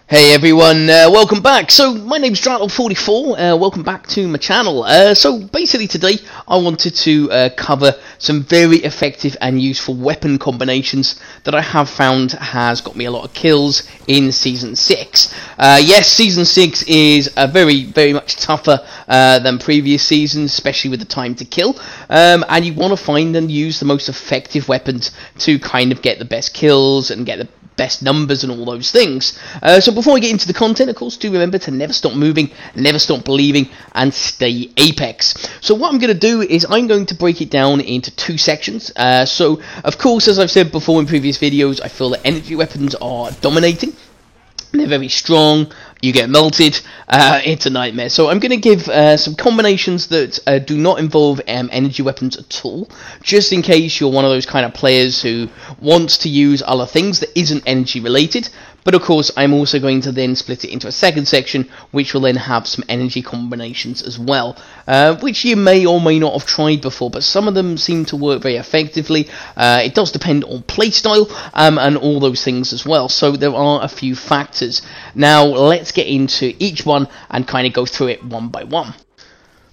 Hey everyone, welcome back. So my name's Drattle44, welcome back to my channel. So basically today I wanted to cover some very effective and useful weapon combinations that I have found has got me a lot of kills in Season 6. Yes, Season 6 is very much tougher than previous seasons, especially with the time to kill, and you want to find and use the most effective weapons to kind of get the best kills and get the best numbers and all those things. So before we get into the content, of course, do remember to never stop moving, never stop believing, and stay Apex. So what I'm going to do is I'm going to break it down into two sections. So, of course, as I've said before in previous videos, I feel that energy weapons are dominating. They're very strong, you get melted, it's a nightmare. So I'm going to give some combinations that do not involve energy weapons at all, just in case you're one of those kind of players who wants to use other things that isn't energy related. But of course, I'm also going to then split it into a second section, which will then have some energy combinations as well, which you may or may not have tried before, but some of them seem to work very effectively. It does depend on playstyle and all those things as well, so there are a few factors. Now, let's get into each one and kind of go through it one by one.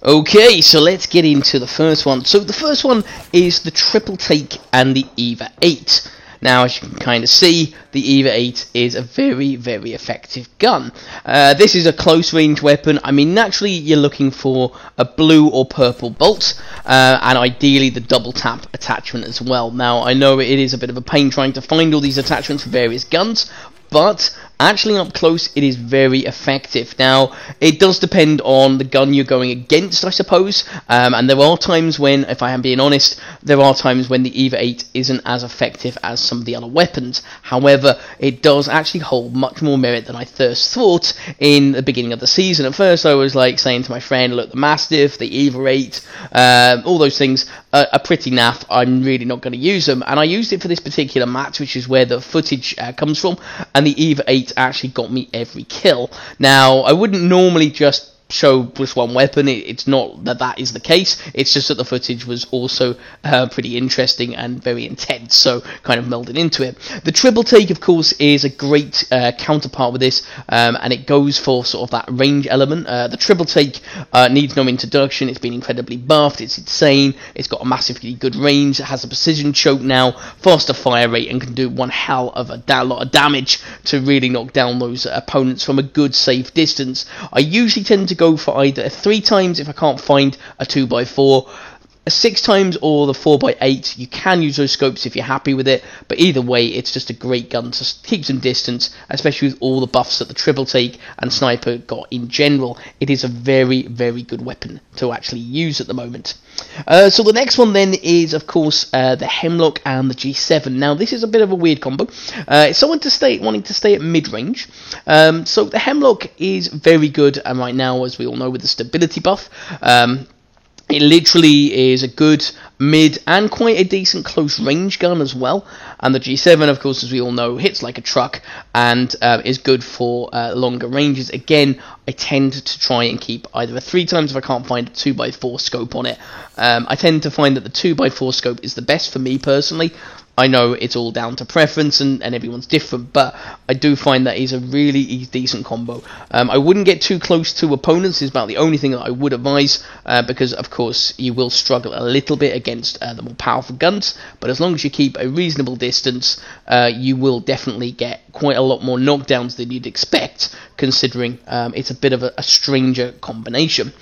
Okay, so let's get into the first one. So the first one is the Triple Take and the EVA 8. Now, as you can kind of see, the EVA 8 is a very effective gun. This is a close range weapon. I mean, naturally, you're looking for a blue or purple bolt, and ideally the double tap attachment as well. Now, I know it is a bit of a pain trying to find all these attachments for various guns, but actually up close it is very effective. Now, it does depend on the gun you're going against, I suppose, and there are times when, if I am being honest, there are times when the EVA 8 isn't as effective as some of the other weapons. However, it does actually hold much more merit than I first thought in the beginning of the season. At first I was like saying to my friend, look, the Mastiff, the EVA 8, all those things are pretty naff, I'm really not going to use them, and I used it for this particular match, which is where the footage comes from, and the EVA 8 actually got me every kill. Now, I wouldn't normally just show just one weapon, it's not that is the case, it's just that the footage was also pretty interesting and very intense, so kind of melded into it. The Triple Take, of course, is a great counterpart with this, and it goes for sort of that range element. The Triple Take needs no introduction, it's been incredibly buffed, it's insane, it's got a massively good range, it has a precision choke now, faster fire rate, and can do one hell of a lot of damage to really knock down those opponents from a good safe distance. I usually tend to go for either 3 times if I can't find a 2x4, 6 times, or the 4x8. You can use those scopes if you're happy with it, but either way, it's just a great gun to keep some distance, especially with all the buffs that the Triple Take and Sniper got in general. It is a very good weapon to actually use at the moment. So the next one then is, of course, the Hemlock and the G7. Now, this is a bit of a weird combo. It's someone wanting to stay at mid-range. So the Hemlock is very good right now, as we all know, with the stability buff. It literally is a good mid and quite a decent close range gun as well, and the G7, of course, as we all know, hits like a truck and is good for longer ranges. Again, I tend to try and keep either a 3 times if I can't find a 2x4 scope on it. I tend to find that the 2x4 scope is the best for me personally. I know it's all down to preference and everyone's different, but I do find that is a really decent combo. I wouldn't get too close to opponents, is about the only thing that I would advise, because of course you will struggle a little bit against the more powerful guns, but as long as you keep a reasonable distance, you will definitely get quite a lot more knockdowns than you'd expect, considering it's a bit of a stranger combination.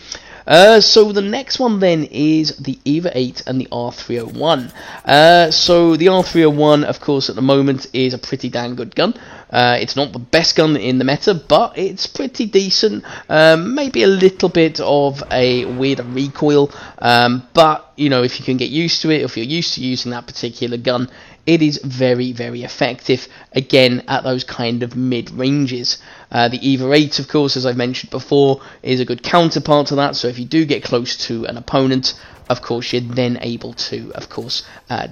So the next one then is the EVA 8 and the R301. So the R301, of course, at the moment is a pretty damn good gun. It's not the best gun in the meta, but it's pretty decent. Maybe a little bit of a weirder recoil, but you know, if you can get used to it, if you're used to using that particular gun, it is very effective, again, at those kind of mid-ranges. The EVA 8, of course, as I've mentioned before, is a good counterpart to that, so if you do get close to an opponent, of course, you're then able to, of course,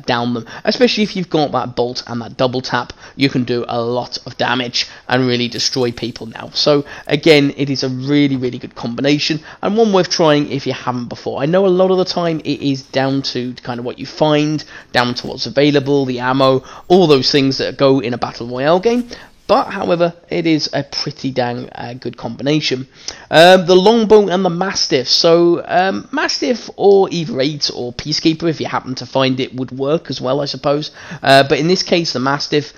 down them. Especially if you've got that bolt and that double tap, you can do a lot of damage and really destroy people now. So, again, it is a really good combination, and one worth trying if you haven't before. I know a lot of the time it is down to kind of what you find, down to what's available, the ammo, all those things that go in a Battle Royale game, But, however, it is a pretty dang good combination. The Longbow and the Mastiff. So, Mastiff or either 8 or Peacekeeper, if you happen to find it, would work as well, I suppose. But in this case, the Mastiff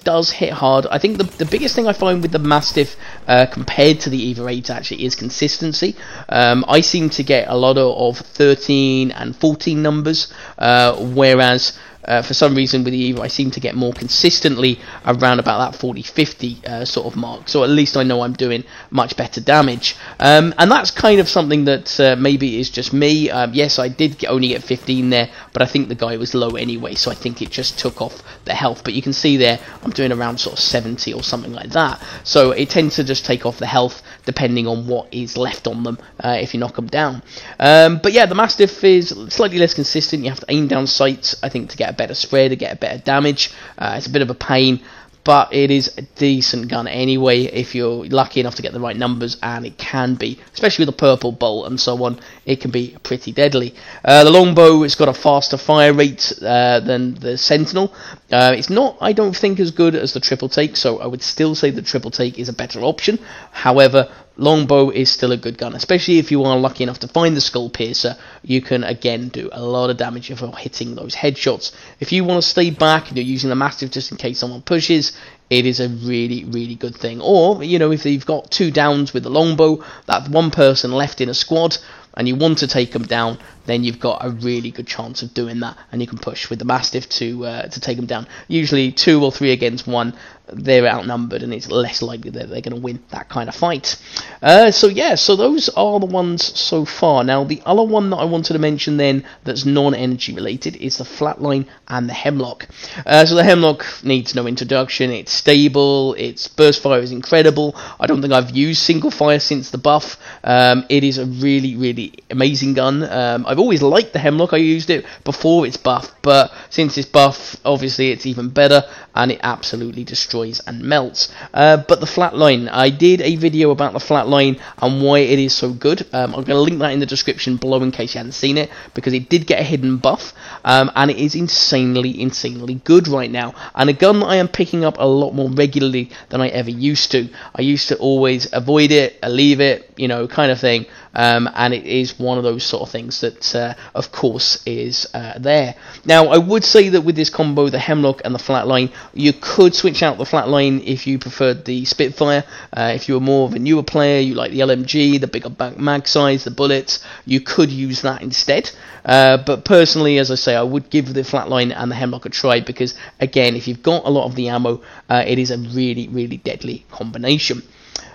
does hit hard. I think the biggest thing I find with the Mastiff compared to the Either 8 actually is consistency. I seem to get a lot of 13 and 14 numbers, whereas for some reason with the Eva I seem to get more consistently around about that 40-50 sort of mark, so at least I know I'm doing much better damage, and that's kind of something that maybe is just me. Yes, I did only get 15 there, but I think the guy was low anyway, so I think it just took off the health. But you can see there I'm doing around sort of 70 or something like that, so it tends to just take off the health depending on what is left on them if you knock them down. But yeah, the Mastiff is slightly less consistent. You have to aim down sights, I think, to get a better spread, to get a better damage. It's a bit of a pain, but it is a decent gun anyway if you're lucky enough to get the right numbers, and it can be, especially with the purple bolt and so on, it can be pretty deadly. The Longbow, it's got a faster fire rate than the Sentinel. It's not, I don't think, as good as the Triple Take, so I would still say the Triple Take is a better option. However, Longbow is still a good gun, especially if you are lucky enough to find the Skull Piercer. You can again do a lot of damage if you're hitting those headshots. If you want to stay back and you're using the Mastiff just in case someone pushes, it is a really, really good thing. Or, you know, if you've got 2 downs with the Longbow, that one person left in a squad, and you want to take them down, then you've got a really good chance of doing that, and you can push with the Mastiff to take them down. Usually 2 or 3 against 1, they're outnumbered, and it's less likely that they're going to win that kind of fight. So yeah, so those are the ones so far. Now, the other one that I wanted to mention then that's non-energy related is the Flatline and the Hemlock. So the Hemlock needs no introduction. It's stable, its burst fire is incredible. I don't think I've used single fire since the buff. It is a really, really amazing gun. I've always liked the Hemlock. I used it before its buff, but since its buff, obviously it's even better, and it absolutely destroys and melts. But the Flatline, I did a video about the Flatline and why it is so good. I'm going to link that in the description below in case you hadn't seen it, because it did get a hidden buff, and it is insanely good right now, and a gun that I am picking up a lot more regularly than I ever used to. I used to always avoid it, leave it, you know, kind of thing. And it is one of those sort of things that, of course, is there. Now, I would say that with this combo, the Hemlock and the Flatline, you could switch out the Flatline if you preferred the Spitfire. If you were more of a newer player, you like the LMG, the bigger mag size, the bullets, you could use that instead. But personally, as I say, I would give the Flatline and the Hemlock a try, because, again, if you've got a lot of the ammo, it is a really, really deadly combination.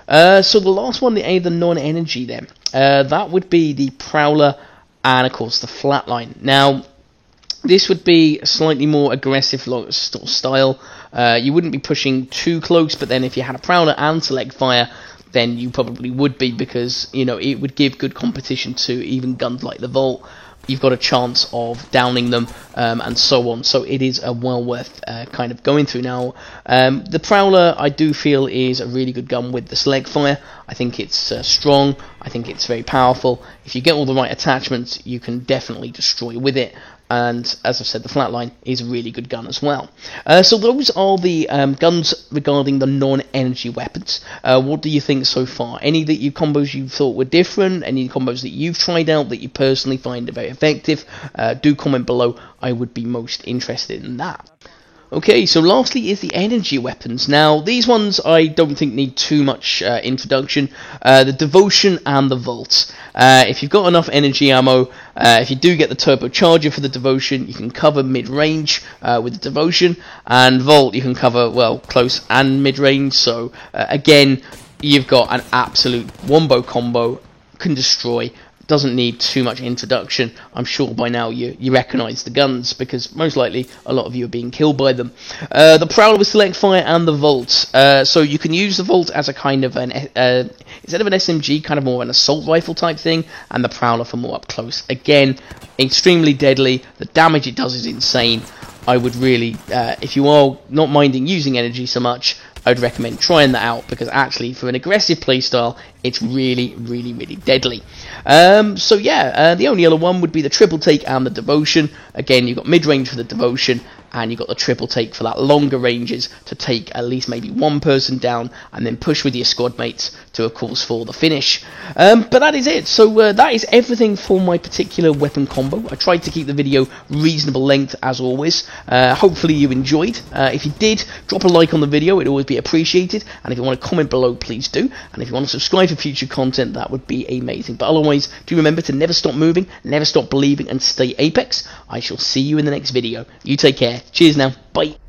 So the last one, the non-energy then, that would be the Prowler and, of course, the Flatline. Now, this would be a slightly more aggressive style. You wouldn't be pushing too close, but then if you had a Prowler and Select Fire, then you probably would be, because, you know, it would give good competition to even guns like the Volt. You've got a chance of downing them, and so on, so it is well worth kind of going through. Now, the Prowler, I do feel, is a really good gun with the Select Fire. I think it's strong, I think it's very powerful. If you get all the right attachments, you can definitely destroy with it. And as I've said, the Flatline is a really good gun as well. So those are the guns regarding the non-energy weapons. What do you think so far? Any combos you thought were different? Any combos that you've tried out that you personally find very effective? Do comment below. I would be most interested in that. Okay, so lastly is the energy weapons. Now, these ones I don't think need too much introduction. The Devotion and the Volt. If you've got enough energy ammo, if you do get the turbocharger for the Devotion, you can cover mid-range with the Devotion, and Volt you can cover, well, close and mid-range. So again, you've got an absolute wombo combo, can destroy. Doesn't need too much introduction. I'm sure by now you recognise the guns, because most likely a lot of you are being killed by them. The Prowler with Select Fire and the Volt. So you can use the Volt as a kind of an instead of an SMG, kind of more an assault rifle type thing, and the Prowler for more up close. Again, extremely deadly. The damage it does is insane. I would really, if you are not minding using energy so much, I'd recommend trying that out, because actually for an aggressive playstyle, it's really, really, really deadly. So yeah, the only other one would be the Triple Take and the Devotion. Again, you've got mid-range for the Devotion, and you've got the triple take for that longer ranges to take at least maybe one person down, and then push with your squad mates to, of course, for the finish. But that is it. So that is everything for my particular weapon combo. I tried to keep the video reasonable length as always. Hopefully you enjoyed. If you did, drop a like on the video, it'd always be appreciated, and if you want to comment below, please do, and if you want to subscribe for future content, that would be amazing. But otherwise, do remember to never stop moving, never stop believing, and stay Apex. I shall see you in the next video. You take care. Cheers now. Bye.